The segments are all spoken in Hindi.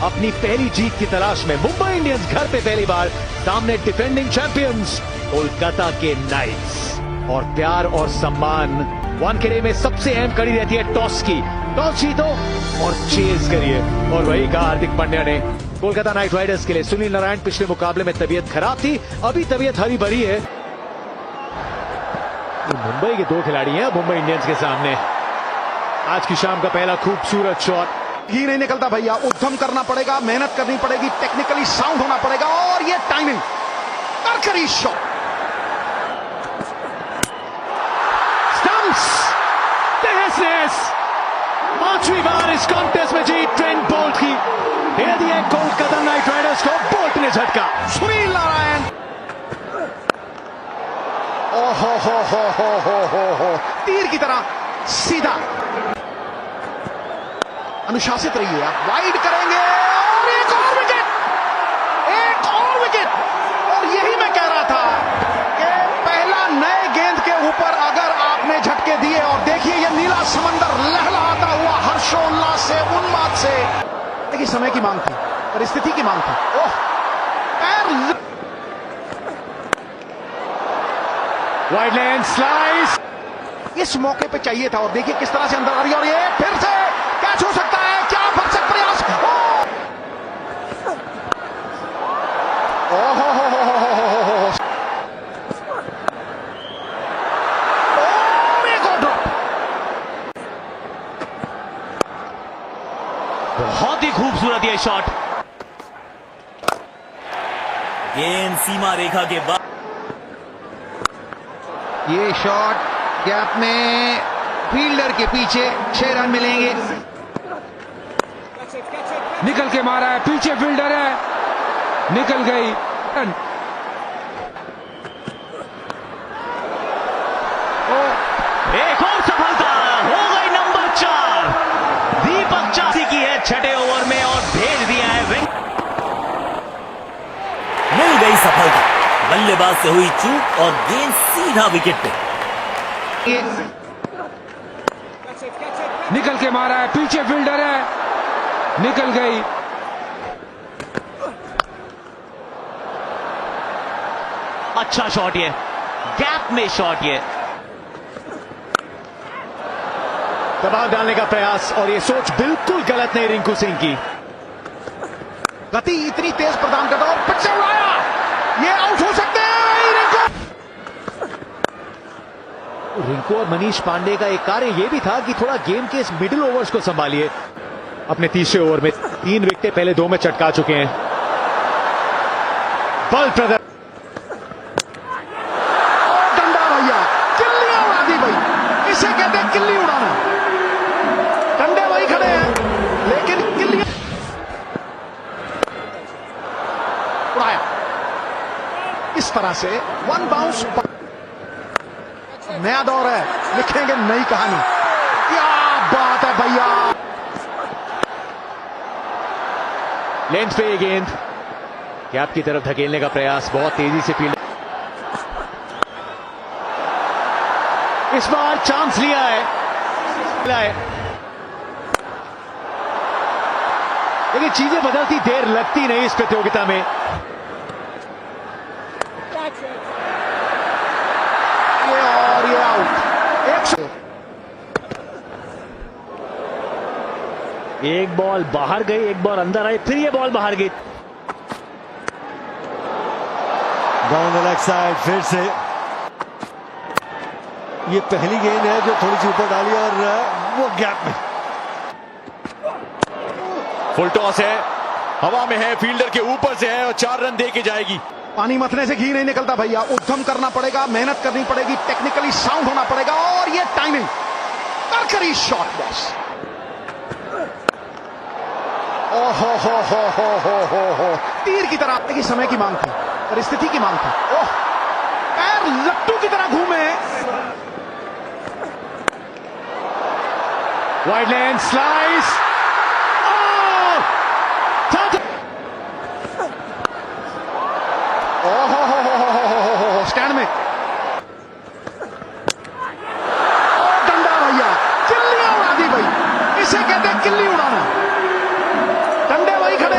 अपनी पहली जीत की तलाश में मुंबई इंडियंस घर पे पहली बार सामने डिफेंडिंग चैंपियंस कोलकाता के नाइट्स। और प्यार और सम्मान वानखेड़े में सबसे अहम कड़ी रहती है टॉस की। टॉस जीतो और चेज करिए, और वही कहा हार्दिक पांड्या ने। कोलकाता नाइट राइडर्स के लिए सुनील नारायण पिछले मुकाबले में तबीयत खराब थी, अभी तबीयत हरी भरी है। मुंबई के दो खिलाड़ी हैं मुंबई इंडियंस के सामने। आज की शाम का पहला खूबसूरत शॉट ही नहीं निकलता भैया, उद्यम करना पड़ेगा, मेहनत करनी पड़ेगी, टेक्निकली साउंड होना पड़ेगा, और ये टाइमिंग करकरी शॉट। पांचवी बार इस कॉन्टेस्ट में जीत ट्रेंट बोल्ट की दे दी है कोलकाता नाइट राइडर्स को। बोल्ट ने झटका। सुनील नारायण, ओहो हो, तीर की तरह सीधा। अनुशासित रहिए, आप वाइड करेंगे और एक और विकेट। और यही मैं कह रहा था कि पहला नए गेंद के ऊपर अगर आपने झटके दिए, और देखिए ये नीला समंदर लहलहाता हुआ हर्षोल्लास से, उन्माद से। देखिए समय की मांग थी, परिस्थिति की मांग थी। ओह, पैर वाइड लेंथ स्लाइस इस मौके पे चाहिए था, और देखिए किस तरह से अंदर आ रही है, और ये फिर से कैच हो सकता है। क्या भरसक प्रयास। बहुत ही खूबसूरत ये शॉट। गेंद सीमा रेखा के बाद, ये शॉट गैप में फील्डर के पीछे 6 रन मिलेंगे। निकल के मारा है, पीछे फील्डर है, निकल गई। रन। एक और सफलता, हो गई नंबर 4। दीपक चासी की है छठे ओवर में, और भेज दिया है विंग। मिल गई सफलता, बल्लेबाज से हुई चूक और गेंद सीधा विकेट पे। निकल के मारा है, पीछे फील्डर है, निकल गई। अच्छा शॉट ये, गैप में शॉट ये। दबाव डालने का प्रयास, और ये सोच बिल्कुल गलत नहीं रिंकू सिंह की। गति इतनी तेज प्रदान करता, और पिक्चर उड़ाया, ये आउट हो सकते हैं। रिंकू और मनीष पांडे का एक कार्य यह भी था कि थोड़ा गेम के इस मिडिल ओवर्स को संभालिए। अपने तीसरे ओवर में 3 विकेटें पहले 2 में चटका चुके हैं। बल प्रदर्शन, डंडा भैया, किल्लियां उड़ा दी भाई, इसे कहते हैं किल्ली उड़ाना। डंडे वही खड़े हैं, लेकिन किल्लियां उड़ाया इस तरह से। 1 बाउंस, नया दौर है, लिखेंगे नई कहानी। क्या बात है भैया। लेंथ पे ये गेंद गैप की तरफ धकेलने का प्रयास, बहुत तेजी से फील्ड। इस बार चांस लिया है, लेकिन चीजें बदलती देर लगती नहीं इस प्रतियोगिता में। ये आउट। एक बॉल बाहर गई, एक बॉल अंदर आई, फिर ये बॉल बाहर गई। डाउन द लेग साइड, फिर से ये पहली गेंद है जो थोड़ी सी ऊपर डाली, और वो गैप में। फुल टॉस है, हवा में है, फील्डर के ऊपर से है, और 4 रन दे के जाएगी। पानी मथने से घी नहीं निकलता भैया, उद्यम करना पड़ेगा, मेहनत करनी पड़ेगी, टेक्निकली साउंड होना पड़ेगा, और ये टाइमिंग करकरी शॉट। बॉस, ओहो हो, तीर की तरह। देखिए समय की मांग थी, परिस्थिति की मांग थी। ओह, पैर लट्टू की तरह घूमे। वाइड लेंथ स्लाइस, स्टैंड में डंडा भैया, किल्लियां उड़ा दी भाई, इसे कहते हैं किल्ली उड़ाना। डंडे वही खड़े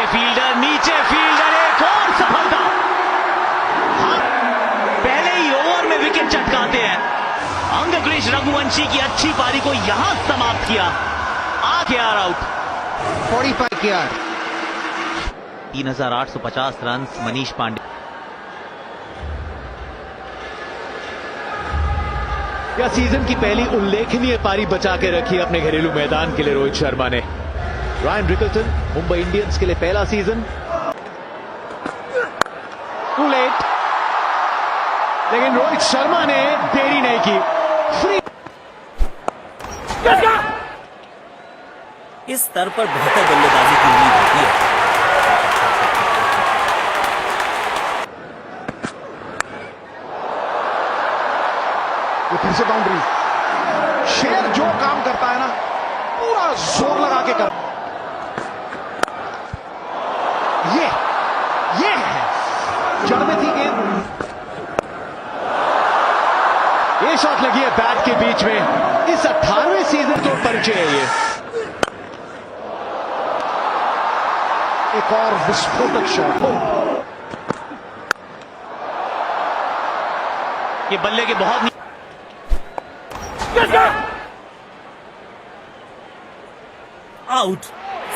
नीचे फील्डर एक और सफलता। हाँ, पहले ही ओवर में विकेट चटकाते हैं। अंगक्रिश रघुवंशी की अच्छी पारी को यहां समाप्त किया। आर out 45 yard. 3850 run Manish Pandey. या सीजन की पहली उल्लेखनीय पारी बचा के रखी अपने घरेलू मैदान के लिए रोहित शर्मा ने। रायन रिकल्टन मुंबई इंडियंस के लिए पहला सीजन। टू लेट, लेकिन रोहित शर्मा ने देरी नहीं की। फ्री इस स्तर पर बेहतर बल्लेबाजी की उम्मीद होती है। ये फिर से बाउंड्री। शेर जो काम करता है ना, पूरा जोर लगा के कर। ये है जड़ में थी गेंद। ये शॉट लगी है बैट के बीच में। इस 18वें सीजन का परिचय है ये। एक और विस्फोटक शॉट। ये बल्ले के बहुत आउट।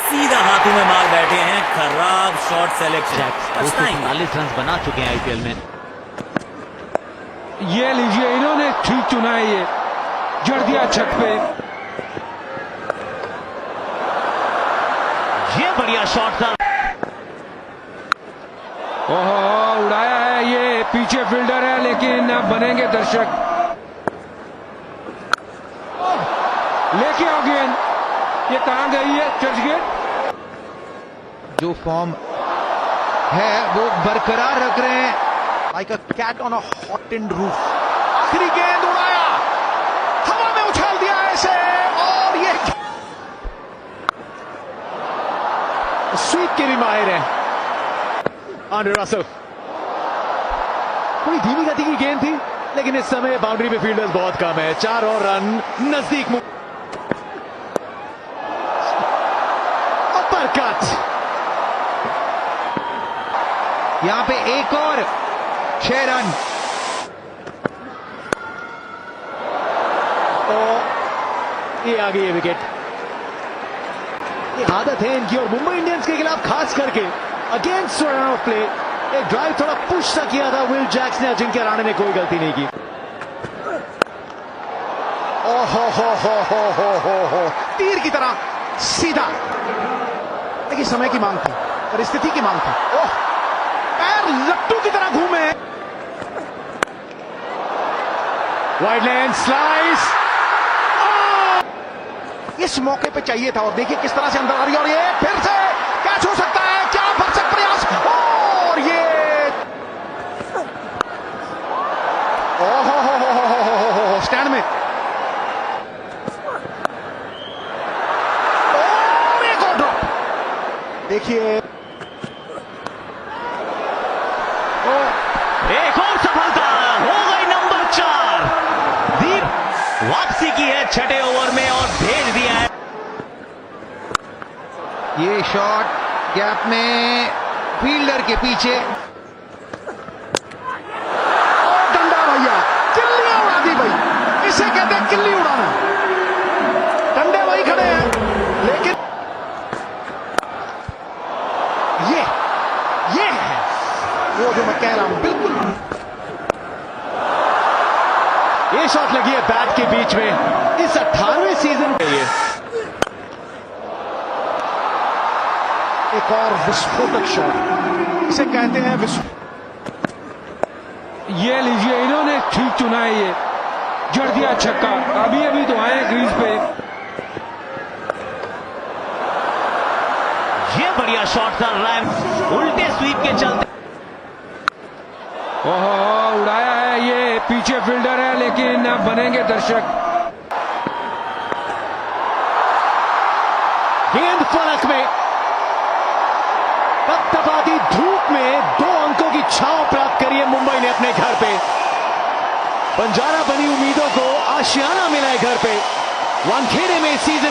सीधा हाथों में मार बैठे हैं। खराब शॉट सेलेक्शन। 240 रन बना चुके हैं आईपीएल में। ये लीजिए, इन्होंने ठीक चुना है। ये जड़ दिया छत पे। ये बढ़िया शॉट था। ओहो, उड़ाया है। ये पीछे फील्डर है, लेकिन अब बनेंगे दर्शक। लेके आओ गेंद। ये कहां गई है? चर्चगेट। जो फॉर्म है वो बरकरार रख रहे हैं। Like a cat on a hot tinned roof. आखिरी गेंद उड़ाया, हवा में उछाल दिया ऐसे, और ये स्वीप के भी माहिर हैं आंड्रे रसेल। कोई धीमी गति की गेंद थी, लेकिन इस समय बाउंड्री पे फील्डर्स बहुत कम है। 4 और रन नजदीक। Upper cut. यहां पे एक और 6 रन। और ये आ गई है विकेट। ये आदत है इनकी, और मुंबई इंडियंस के खिलाफ खास करके अगेंस्ट रन ऑफ प्ले। एक ड्राइव थोड़ा पुश सा किया था विल जैक्स ने। अजिंक्य राणे ने कोई गलती नहीं की। ओहो हो, तीर की तरह सीधा। देखिए, समय की मांग थी, परिस्थिति की मांग थी। ओह, पैर लट्टू की तरह घूमे। Wide length slice. इस मौके पे चाहिए था, और देखिए किस तरह से अंदर आ रही है, और ये फिर से कैच हो सकता है। क्या भरसक प्रयास, और ये ओहो स्टैंड में। और एक और ड्रॉप। देखिए, एक और सफलता। हो गई नंबर 4। दीप वापसी की है 6ठे ओवर में और भेज दिया है। ये शॉट गैप में फील्डर के पीछे। डंडा भैया, किल्लियां उड़ा दी भाई। इसे कहते हैं किल्ली उड़ाना। डंडे वही खड़े हैं, लेकिन ये है वो जो मैं कह रहा हूं। बिल्कुल ये शॉट लगी है बैट के बीच में। इस 18वें सीजन में ये एक और विस्फोटक शॉट। इसे कहते हैं ये लीजिए, इन्होंने ठीक चुना है। ये जड़ दिया छक्का। अभी तो आए क्रीज पे। ये बढ़िया शॉट था। रायन उल्टे स्वीप के चलते। ओहो, उड़ाया है। ये पीछे फील्डर है, लेकिन अब बनेंगे दर्शक। गेंद फलक में। तपतपाती धूप में 2 अंकों की छांव प्राप्त करी है मुंबई ने अपने घर पे। बंजारा बनी उम्मीदों को आशियाना मिला है घर पे। वानखेड़े में इस सीजन